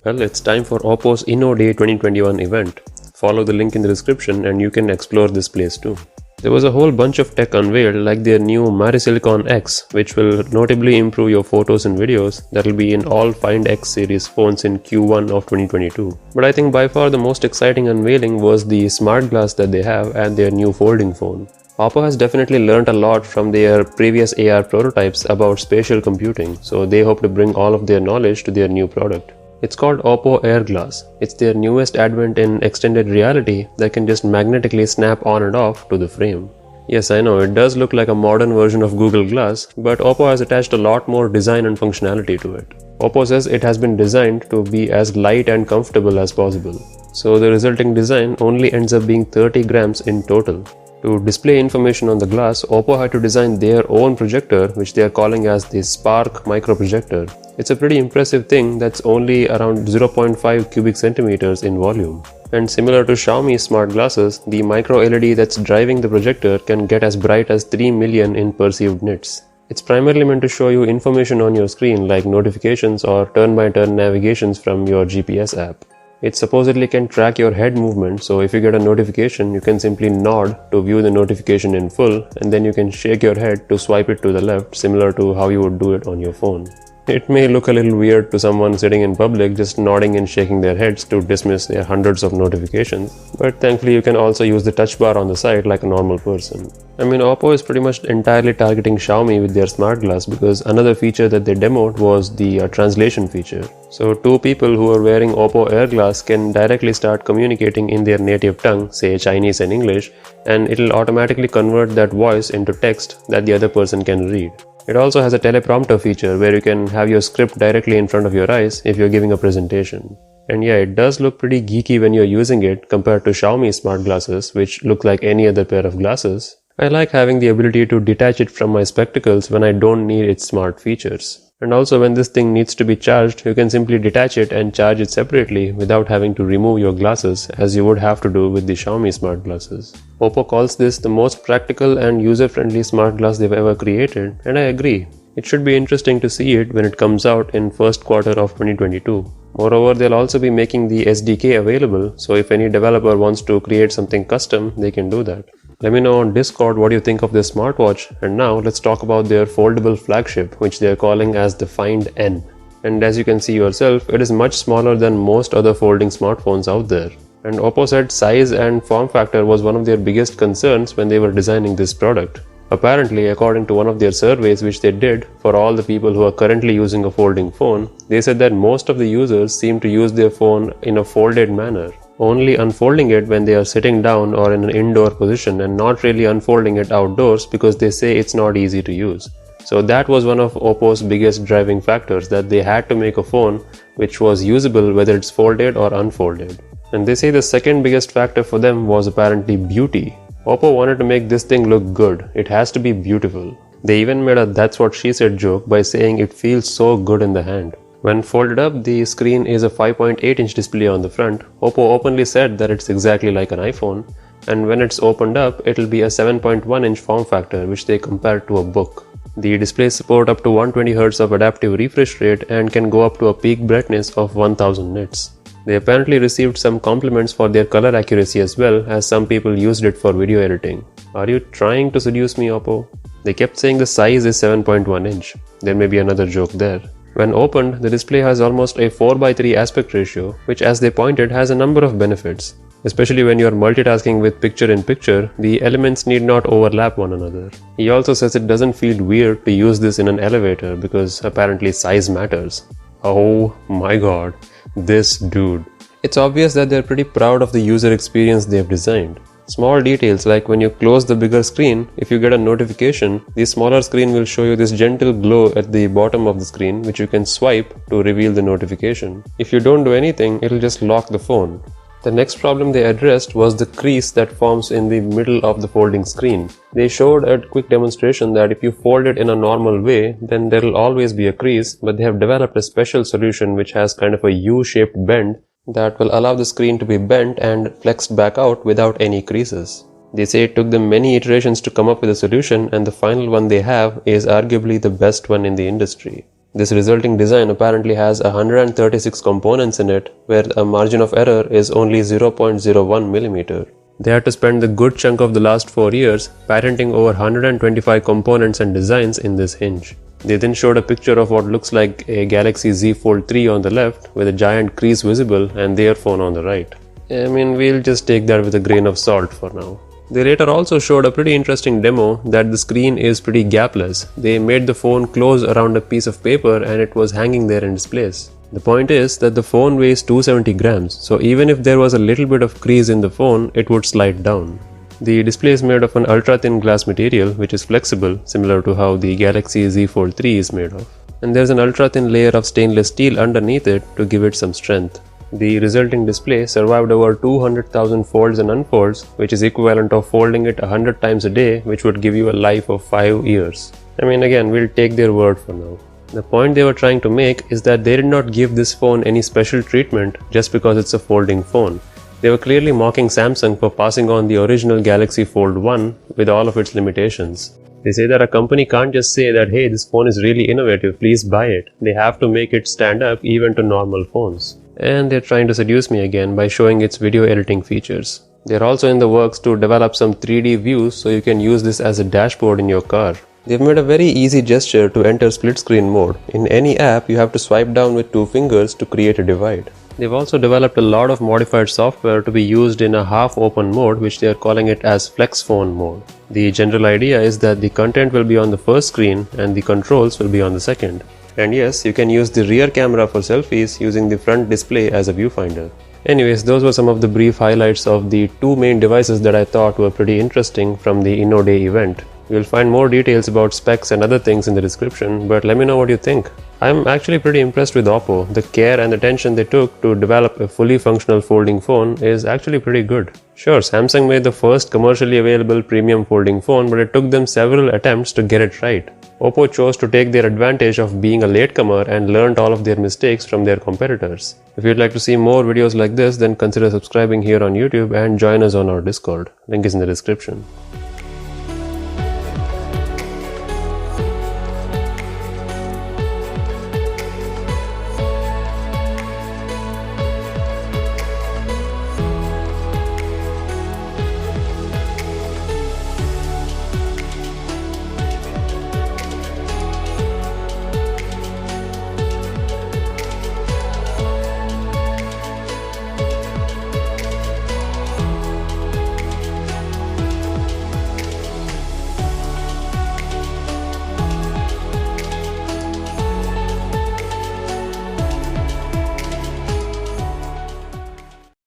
Well, it's time for Oppo's Innoday 2021 event. Follow the link in the description and you can explore this place too. There was a whole bunch of tech unveiled, like their new Marisilicon X, which will notably improve your photos and videos. That'll be in all Find X series phones in Q1 of 2022. But I think by far the most exciting unveiling was the smart glass that they have and their new folding phone. Oppo has definitely learned a lot from their previous AR prototypes about spatial computing, so they hope to bring all of their knowledge to their new product. It's called Oppo Airglass. It's their newest advent in extended reality that can just magnetically snap on and off to the frame. Yes, I know, it does look like a modern version of Google Glass, but Oppo has attached a lot more design and functionality to it. Oppo says it has been designed to be as light and comfortable as possible. So the resulting design only ends up being 30 grams in total. To display information on the glass, Oppo had to design their own projector, which they are calling as the Spark micro projector. It's a pretty impressive thing that's only around 0.5 cubic centimeters in volume. And similar to Xiaomi smart glasses, the micro LED that's driving the projector can get as bright as 3 million in perceived nits. It's primarily meant to show you information on your screen like notifications or turn-by-turn navigations from your GPS app. It supposedly can track your head movement, so if you get a notification, you can simply nod to view the notification in full, and then you can shake your head to swipe it to the left, similar to how you would do it on your phone. It may look a little weird to someone sitting in public just nodding and shaking their heads to dismiss their hundreds of notifications, but thankfully you can also use the touch bar on the side like a normal person. I mean, Oppo is pretty much entirely targeting Xiaomi with their smart glass, because another feature that they demoed was the translation feature. So two people who are wearing Oppo Airglass can directly start communicating in their native tongue, say Chinese and English, and it'll automatically convert that voice into text that the other person can read. It also has a teleprompter feature where you can have your script directly in front of your eyes if you're giving a presentation. And yeah, it does look pretty geeky when you're using it compared to Xiaomi smart glasses, which look like any other pair of glasses. I like having the ability to detach it from my spectacles when I don't need its smart features. And also, when this thing needs to be charged, you can simply detach it and charge it separately without having to remove your glasses, as you would have to do with the Xiaomi smart glasses. Oppo calls this the most practical and user-friendly smart glass they've ever created, and I agree. It should be interesting to see it when it comes out in first quarter of 2022. Moreover, they'll also be making the SDK available, so if any developer wants to create something custom, they can do that. Let me know on Discord what you think of this smartwatch, and now let's talk about their foldable flagship, which they are calling as the Find N. And as you can see yourself, it is much smaller than most other folding smartphones out there. And Oppo said size and form factor was one of their biggest concerns when they were designing this product. Apparently, according to one of their surveys which they did for all the people who are currently using a folding phone, they said that most of the users seem to use their phone in a folded manner, only unfolding it when they are sitting down or in an indoor position, and not really unfolding it outdoors because they say it's not easy to use. So that was one of Oppo's biggest driving factors, that they had to make a phone which was usable whether it's folded or unfolded. And they say the second biggest factor for them was apparently beauty. Oppo wanted to make this thing look good. It has to be beautiful. They even made a "that's what she said" joke by saying it feels so good in the hand. When folded up, the screen is a 5.8-inch display on the front. Oppo openly said that it's exactly like an iPhone, and when it's opened up, it'll be a 7.1-inch form factor, which they compared to a book. The displays support up to 120Hz of adaptive refresh rate and can go up to a peak brightness of 1000 nits. They apparently received some compliments for their color accuracy as well, as some people used it for video editing. Are you trying to seduce me, Oppo? They kept saying the size is 7.1 inch. There may be another joke there. When opened, the display has almost a 4:3 aspect ratio, which, as they pointed, has a number of benefits. Especially when you are multitasking with picture-in-picture, the elements need not overlap one another. He also says it doesn't feel weird to use this in an elevator because apparently size matters. Oh my god, this dude. It's obvious that they're pretty proud of the user experience they've designed. Small details like when you close the bigger screen, if you get a notification, the smaller screen will show you this gentle glow at the bottom of the screen, which you can swipe to reveal the notification. If you don't do anything, it'll just lock the phone. The next problem they addressed was the crease that forms in the middle of the folding screen. They showed a quick demonstration that if you fold it in a normal way, then there'll always be a crease, but they have developed a special solution which has kind of a U-shaped bend that will allow the screen to be bent and flexed back out without any creases. They say it took them many iterations to come up with a solution, and the final one they have is arguably the best one in the industry. This resulting design apparently has 136 components in it, where a margin of error is only 0.01mm. They had to spend the good chunk of the last 4 years patenting over 125 components and designs in this hinge. They then showed a picture of what looks like a Galaxy Z Fold 3 on the left with a giant crease visible and their phone on the right. I mean, we'll just take that with a grain of salt for now. They later also showed a pretty interesting demo that the screen is pretty gapless. They made the phone close around a piece of paper and it was hanging there in its place. The point is that the phone weighs 270 grams, so even if there was a little bit of crease in the phone, it would slide down. The display is made of an ultra-thin glass material which is flexible, similar to how the Galaxy Z Fold 3 is made of. And there's an ultra-thin layer of stainless steel underneath it to give it some strength. The resulting display survived over 200,000 folds and unfolds, which is equivalent of folding it 100 times a day, which would give you a life of 5 years. I mean, again, we'll take their word for now. The point they were trying to make is that they did not give this phone any special treatment just because it's a folding phone. They were clearly mocking Samsung for passing on the original Galaxy Fold 1 with all of its limitations. They say that a company can't just say that, hey, this phone is really innovative, please buy it. They have to make it stand up even to normal phones. And they're trying to seduce me again by showing its video editing features. They're also in the works to develop some 3D views so you can use this as a dashboard in your car. They've made a very easy gesture to enter split screen mode. In any app, you have to swipe down with 2 fingers to create a divide. They've also developed a lot of modified software to be used in a half-open mode, which they are calling it as Flex Phone mode. The general idea is that the content will be on the first screen and the controls will be on the second. And yes, you can use the rear camera for selfies using the front display as a viewfinder. Anyways, those were some of the brief highlights of the 2 main devices that I thought were pretty interesting from the Innoday event. You'll find more details about specs and other things in the description, but let me know what you think. I'm actually pretty impressed with Oppo. The care and attention they took to develop a fully functional folding phone is actually pretty good. Sure, Samsung made the first commercially available premium folding phone, but it took them several attempts to get it right. Oppo chose to take their advantage of being a latecomer and learned all of their mistakes from their competitors. If you'd like to see more videos like this, then consider subscribing here on YouTube and join us on our Discord. Link is in the description.